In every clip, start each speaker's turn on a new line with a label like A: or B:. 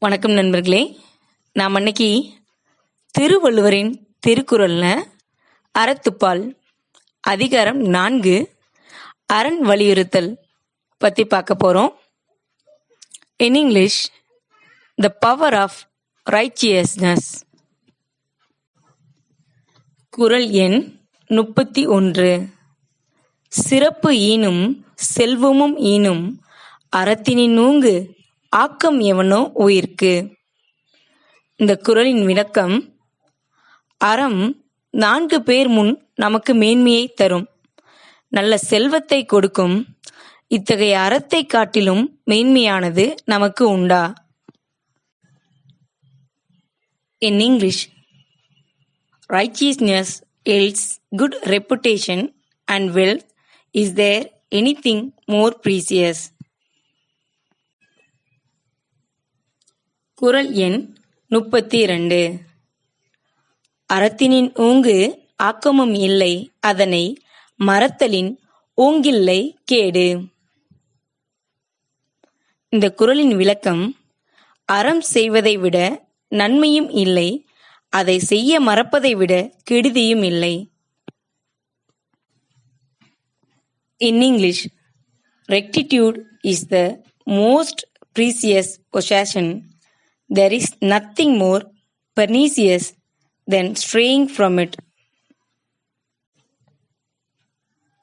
A: வணக்கம் நண்பர்களே. நாம் அன்னைக்கு திருவள்ளுவரின் திருக்குறள்ல அறத்துப்பால் அதிகாரம் 4 அரண் வலியுறுத்தல் பற்றி பார்க்க போகிறோம். In English, the power of righteousness. Kural எண் 31. சிறப்பு ஈனும் செல்வமும் ஈனும் அறத்தினின் ஊங்கு ஆக்கம் எவனோ உயிர்க்கு. இந்த குறளின் விளக்கம்: அறம் 4 பேர் முன் நமக்கு மேன்மையை தரும், நல்ல செல்வத்தை கொடுக்கும். இத்தகைய அறத்தை காட்டிலும் மேன்மையானது நமக்கு உண்டா? In English, righteousness yields good reputation and wealth. Is there anything more precious? குறள் எண் 32. அறத்தினின் ஊங்கு ஆக்கமும் இல்லை, அதனை மறத்தலின் ஊங்கில்லை கேடு. இந்த குறளின் விளக்கம்: அறம் செய்வதை விட நன்மையும் இல்லை, அதை செய்ய மறப்பதை விட கெடுதியும் இல்லை. In English, rectitude is the most precious possession. There is nothing more pernicious than straying from it.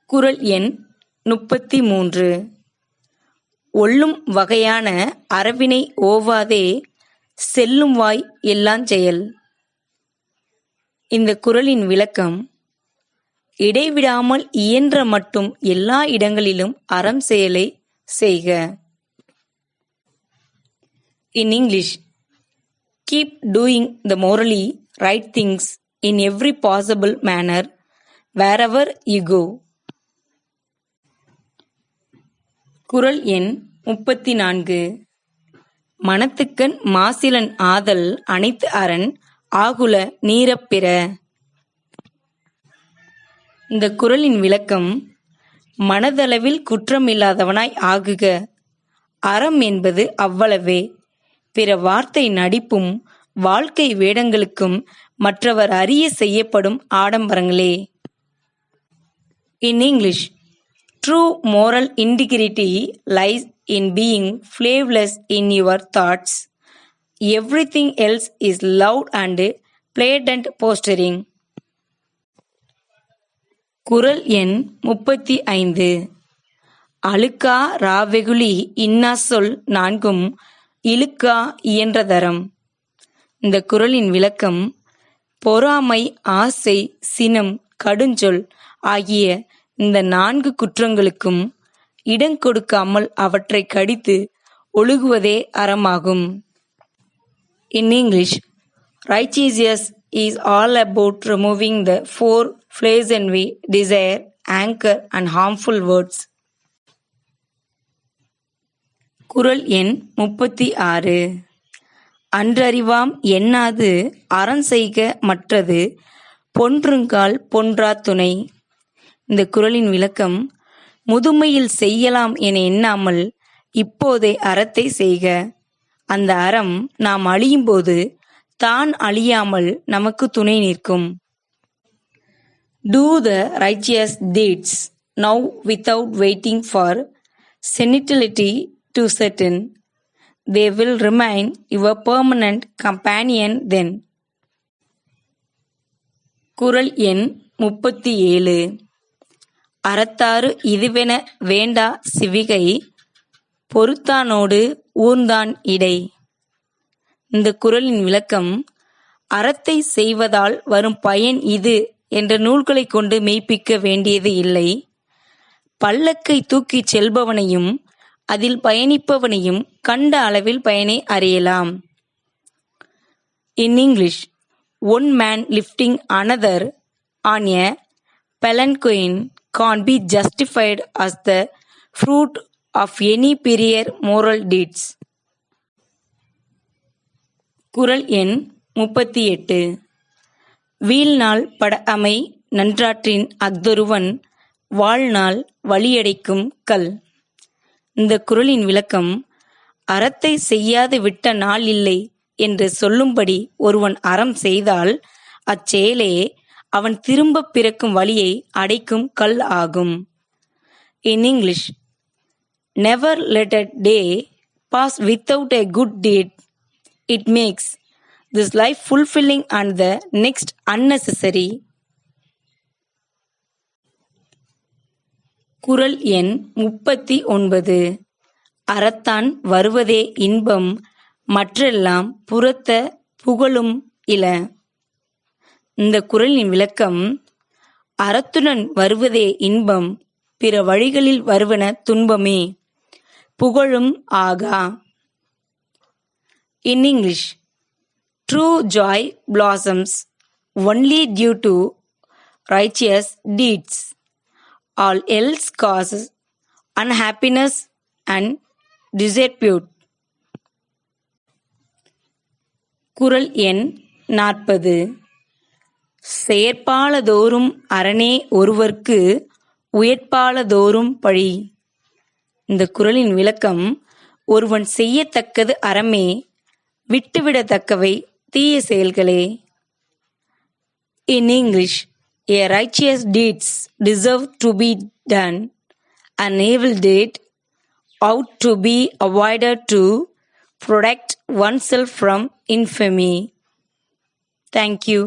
A: குறள் எண் 33. ஒல்லும் வகையான அறவினை ஓவாதே, செல்லும் வாய் எல்லாஞ் செயல். இந்த குறளின் விளக்கம்: இடைவிடாமல் இயன்ற மட்டும் எல்லா இடங்களிலும் அறம் செயலை செய்க. In English, keep doing the morally right things in every possible manner wherever you go. குறள் எண் 34. மனத்துக்கண் மாசிலன் ஆதல் அனைத்து அரண் ஆகுல நீரப்பிற. இந்த குறளின் விளக்கம்: மனதளவில் குற்றமில்லாதவனாய் ஆகுக. அறம் என்பது அவ்வளவே. பிற வார்த்தை நடிப்பும் வாழ்க்கை வேடங்களுக்கும் மற்றவர் அறிய செய்யப்படும் ஆடம்பரங்களே. In English, true moral integrity lies in being flavorless in your thoughts. Everything else is loud and blatant posturing. குறள் எண் 35. அழுக்கா ராவெகுளி இன்னா சொல் நான்கும் இழுக்கா இயன்ற தரம். இந்த குறளின் விளக்கம்: பொறாமை, ஆசை, சினம், கடுஞ்சொல் ஆகிய இந்த 4 குற்றங்களுக்கும் இடங்கொடுக்காமல் அவற்றை கடித்து ஒழுகுவதே அறமாகும். In English, righteousness is all about removing the 4 flaws envy, desire, anger and harmful words. குறள் எண் 36. அன்றறிவாம் எண்ணாது அறஞ் செய்க மற்றது பொன்றுங்கால் பொன்றா துணை. இந்த குறளின் விளக்கம்: முதுமையில் செய்யலாம் என எண்ணாமல் இப்போதே அறத்தை செய்க. அந்த அறம் நாம் அழியும்போது தான் அழியாமல் நமக்கு துணை நிற்கும். Do the righteous deeds now without waiting for senility to set in. They will remain your permanent companion then. குறள் எண் 37. அறத்தாறு இதுவென வேண்டா சிவிகை, பொறுத்தானோடு ஊர்ந்தான் இடை. இந்த குறளின் விளக்கம்: அறத்தை செய்வதால் வரும் பயன் இது என்ற நூல்களை கொண்டு மெய்ப்பிக்க வேண்டியது இல்லை. பல்லக்கை தூக்கிச் செல்பவனையும் அதில் பயணிப்பவனையும் கண்ட அளவில் பயனை அறியலாம். In English, one man lifting another on a palanquin can't be justified as the fruit of any superior moral deeds. குறள் எண் 38. வீழ்நாள் பட அமை நன்றாற்றின் அஃதொருவன் வாழ்நாள் வழியடைக்கும் கல். இந்த குறளின் விளக்கம்: அறத்தை செய்யாது விட்ட நாள் இல்லை என்று சொல்லும்படி ஒருவன் அறம் செய்தால் அச்செயலே அவன் திரும்பப் பிறக்கும் வழியை அடைக்கும் கல் ஆகும். In English, never let a day pass without a good deed. It makes this life fulfilling and the next unnecessary. குறள் எண் 39. அறத்தான் வருவதே இன்பம், மற்றெல்லாம் புறத்த புகழும் இல. இந்த குறளின் விளக்கம்: அறத்துடன் வருவதே இன்பம், பிற வழிகளில் வருவன துன்பமே, புகழும் ஆகா. In English, true joy blossoms only due to righteous deeds. All else causes unhappiness and disrepute. குறள் எண் 40. செயற்பாலதோறும் அரணே ஒருவர்க்கு உயர்ப்பாலதோறும் பழி. இந்த குறளின் விளக்கம்: ஒருவன் செய்யத்தக்கது அறமே, விட்டுவிடத்தக்கவை தீய செயல்களே. In English, a righteous deeds deserve to be done, an evil deed ought to be avoided to protect oneself from infamy. Thank you.